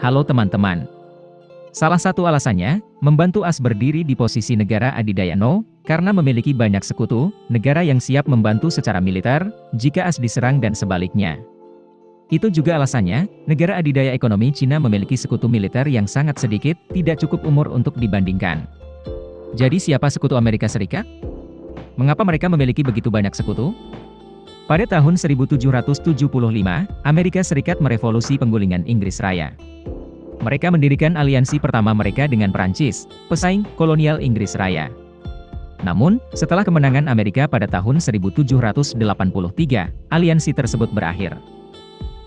Halo teman-teman. Salah satu alasannya, membantu AS berdiri di posisi negara adidaya No, karena memiliki banyak sekutu, negara yang siap membantu secara militer, jika AS diserang dan sebaliknya. Itu juga alasannya, negara adidaya ekonomi Cina memiliki sekutu militer yang sangat sedikit, tidak cukup umur untuk dibandingkan. Jadi siapa sekutu Amerika Serikat? Mengapa mereka memiliki begitu banyak sekutu? Pada tahun 1775, Amerika Serikat merevolusi penggulingan Inggris Raya. Mereka mendirikan aliansi pertama mereka dengan Prancis, pesaing kolonial Inggris Raya. Namun, setelah kemenangan Amerika pada tahun 1783, aliansi tersebut berakhir.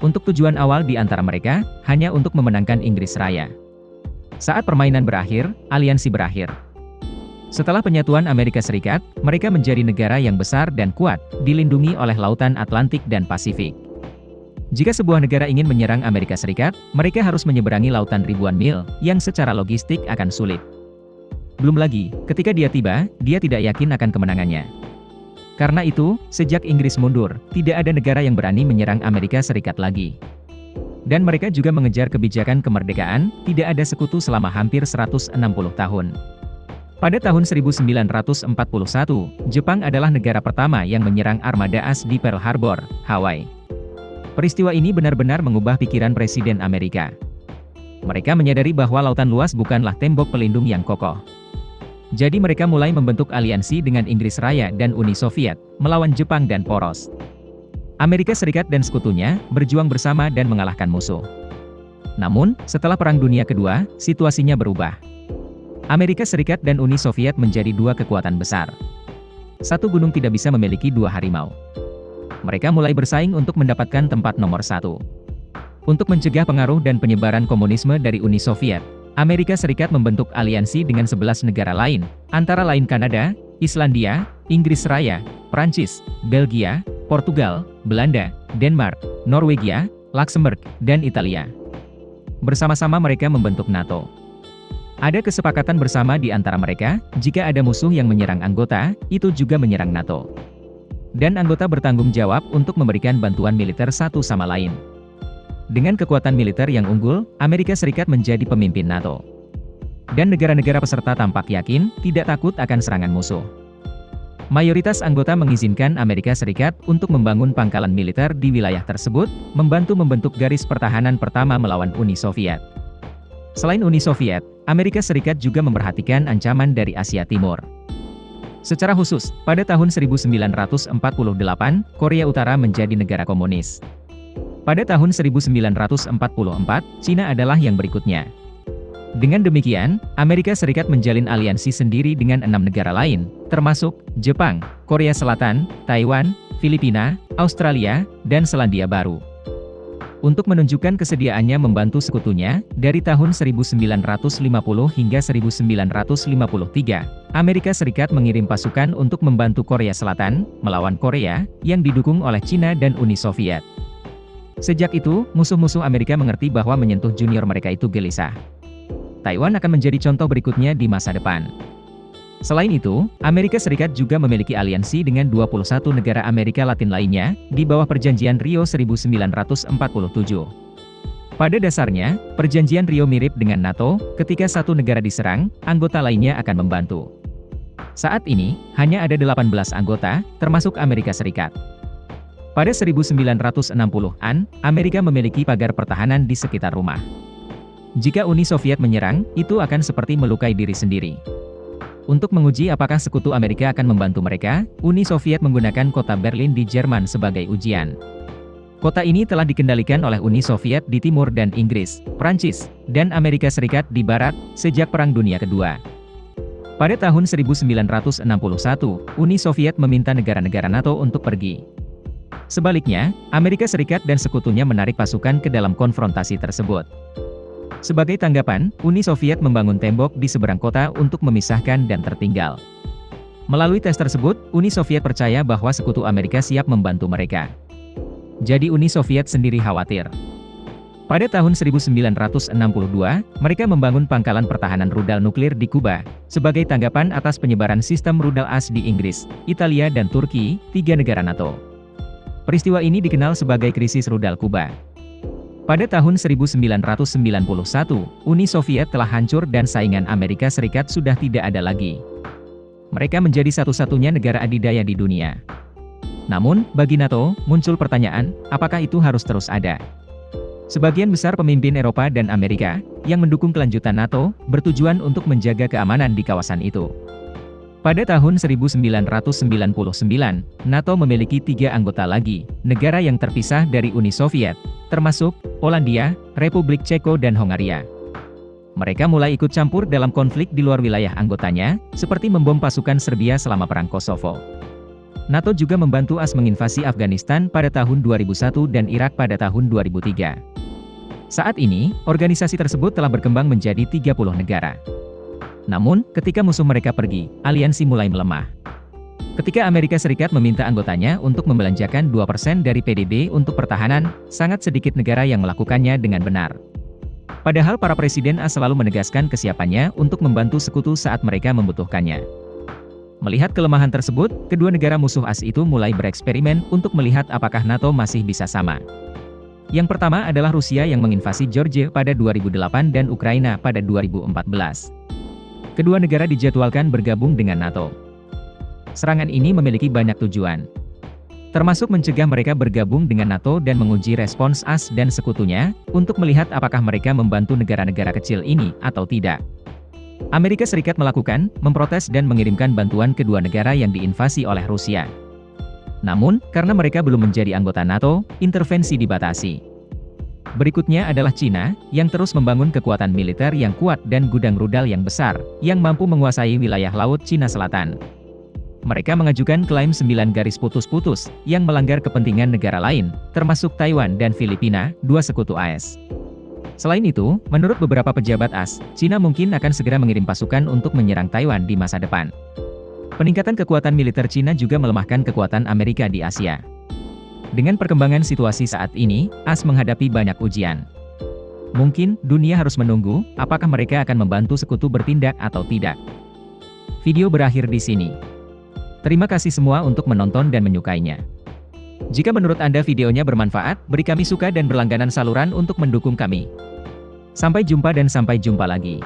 Untuk tujuan awal di antara mereka, hanya untuk memenangkan Inggris Raya. Saat permainan berakhir, aliansi berakhir. Setelah penyatuan Amerika Serikat, mereka menjadi negara yang besar dan kuat, dilindungi oleh Lautan Atlantik dan Pasifik. Jika sebuah negara ingin menyerang Amerika Serikat, mereka harus menyeberangi lautan ribuan mil, yang secara logistik akan sulit. Belum lagi, ketika dia tiba, dia tidak yakin akan kemenangannya. Karena itu, sejak Inggris mundur, tidak ada negara yang berani menyerang Amerika Serikat lagi. Dan mereka juga mengejar kebijakan kemerdekaan, tidak ada sekutu selama hampir 160 tahun. Pada tahun 1941, Jepang adalah negara pertama yang menyerang armada AS di Pearl Harbor, Hawaii. Peristiwa ini benar-benar mengubah pikiran Presiden Amerika. Mereka menyadari bahwa lautan luas bukanlah tembok pelindung yang kokoh. Jadi mereka mulai membentuk aliansi dengan Inggris Raya dan Uni Soviet, melawan Jepang dan poros. Amerika Serikat dan sekutunya, berjuang bersama dan mengalahkan musuh. Namun, setelah Perang Dunia Kedua, situasinya berubah. Amerika Serikat dan Uni Soviet menjadi dua kekuatan besar. Satu gunung tidak bisa memiliki dua harimau. Mereka mulai bersaing untuk mendapatkan tempat nomor satu. Untuk mencegah pengaruh dan penyebaran komunisme dari Uni Soviet, Amerika Serikat membentuk aliansi dengan 11 negara lain, antara lain Kanada, Islandia, Inggris Raya, Prancis, Belgia, Portugal, Belanda, Denmark, Norwegia, Luxembourg, dan Italia. Bersama-sama mereka membentuk NATO. Ada kesepakatan bersama di antara mereka, jika ada musuh yang menyerang anggota, itu juga menyerang NATO. Dan anggota bertanggung jawab untuk memberikan bantuan militer satu sama lain. Dengan kekuatan militer yang unggul, Amerika Serikat menjadi pemimpin NATO. Dan negara-negara peserta tampak yakin, tidak takut akan serangan musuh. Mayoritas anggota mengizinkan Amerika Serikat untuk membangun pangkalan militer di wilayah tersebut, membantu membentuk garis pertahanan pertama melawan Uni Soviet. Selain Uni Soviet, Amerika Serikat juga memperhatikan ancaman dari Asia Timur. Secara khusus, pada tahun 1948, Korea Utara menjadi negara komunis. Pada tahun 1944, Cina adalah yang berikutnya. Dengan demikian, Amerika Serikat menjalin aliansi sendiri dengan 6 negara lain, termasuk Jepang, Korea Selatan, Taiwan, Filipina, Australia, dan Selandia Baru. Untuk menunjukkan kesediaannya membantu sekutunya, dari tahun 1950 hingga 1953, Amerika Serikat mengirim pasukan untuk membantu Korea Selatan, melawan Korea, yang didukung oleh Cina dan Uni Soviet. Sejak itu, musuh-musuh Amerika mengerti bahwa menyentuh junior mereka itu gelisah. Taiwan akan menjadi contoh berikutnya di masa depan. Selain itu, Amerika Serikat juga memiliki aliansi dengan 21 negara Amerika Latin lainnya, di bawah Perjanjian Rio 1947. Pada dasarnya, Perjanjian Rio mirip dengan NATO, ketika satu negara diserang, anggota lainnya akan membantu. Saat ini, hanya ada 18 anggota, termasuk Amerika Serikat. Pada 1960-an, Amerika memiliki pagar pertahanan di sekitar rumah. Jika Uni Soviet menyerang, itu akan seperti melukai diri sendiri. Untuk menguji apakah sekutu Amerika akan membantu mereka, Uni Soviet menggunakan kota Berlin di Jerman sebagai ujian. Kota ini telah dikendalikan oleh Uni Soviet di timur dan Inggris, Prancis, dan Amerika Serikat di barat, sejak Perang Dunia Kedua. Pada tahun 1961, Uni Soviet meminta negara-negara NATO untuk pergi. Sebaliknya, Amerika Serikat dan sekutunya menarik pasukan ke dalam konfrontasi tersebut. Sebagai tanggapan, Uni Soviet membangun tembok di seberang kota untuk memisahkan dan tertinggal. Melalui tes tersebut, Uni Soviet percaya bahwa sekutu Amerika siap membantu mereka. Jadi Uni Soviet sendiri khawatir. Pada tahun 1962, mereka membangun pangkalan pertahanan rudal nuklir di Kuba, sebagai tanggapan atas penyebaran sistem rudal AS di Inggris, Italia dan Turki, 3 negara NATO. Peristiwa ini dikenal sebagai krisis rudal Kuba. Pada tahun 1991, Uni Soviet telah hancur dan saingan Amerika Serikat sudah tidak ada lagi. Mereka menjadi satu-satunya negara adidaya di dunia. Namun, bagi NATO, muncul pertanyaan, apakah itu harus terus ada? Sebagian besar pemimpin Eropa dan Amerika, yang mendukung kelanjutan NATO, bertujuan untuk menjaga keamanan di kawasan itu. Pada tahun 1999, NATO memiliki 3 anggota lagi, negara yang terpisah dari Uni Soviet, termasuk Polandia, Republik Ceko dan Hongaria. Mereka mulai ikut campur dalam konflik di luar wilayah anggotanya, seperti membom pasukan Serbia selama Perang Kosovo. NATO juga membantu AS menginvasi Afghanistan pada tahun 2001 dan Irak pada tahun 2003. Saat ini, organisasi tersebut telah berkembang menjadi 30 negara. Namun, ketika musuh mereka pergi, aliansi mulai melemah. Ketika Amerika Serikat meminta anggotanya untuk membelanjakan 2% dari PDB untuk pertahanan, sangat sedikit negara yang melakukannya dengan benar. Padahal para presiden AS selalu menegaskan kesiapannya untuk membantu sekutu saat mereka membutuhkannya. Melihat kelemahan tersebut, kedua negara musuh AS itu mulai bereksperimen untuk melihat apakah NATO masih bisa sama. Yang pertama adalah Rusia yang menginvasi Georgia pada 2008 dan Ukraina pada 2014. Kedua negara dijadwalkan bergabung dengan NATO. Serangan ini memiliki banyak tujuan, termasuk mencegah mereka bergabung dengan NATO dan menguji respons AS dan sekutunya, untuk melihat apakah mereka membantu negara-negara kecil ini atau tidak. Amerika Serikat memprotes dan mengirimkan bantuan kedua negara yang diinvasi oleh Rusia. Namun, karena mereka belum menjadi anggota NATO, intervensi dibatasi. Berikutnya adalah Cina, yang terus membangun kekuatan militer yang kuat dan gudang rudal yang besar, yang mampu menguasai wilayah Laut Cina Selatan. Mereka mengajukan klaim 9 garis putus-putus, yang melanggar kepentingan negara lain, termasuk Taiwan dan Filipina, 2 sekutu AS. Selain itu, menurut beberapa pejabat AS, Cina mungkin akan segera mengirim pasukan untuk menyerang Taiwan di masa depan. Peningkatan kekuatan militer Cina juga melemahkan kekuatan Amerika di Asia. Dengan perkembangan situasi saat ini, AS menghadapi banyak ujian. Mungkin, dunia harus menunggu, apakah mereka akan membantu sekutu bertindak atau tidak. Video berakhir di sini. Terima kasih semua untuk menonton dan menyukainya. Jika menurut Anda videonya bermanfaat, beri kami suka dan berlangganan saluran untuk mendukung kami. Sampai jumpa dan sampai jumpa lagi.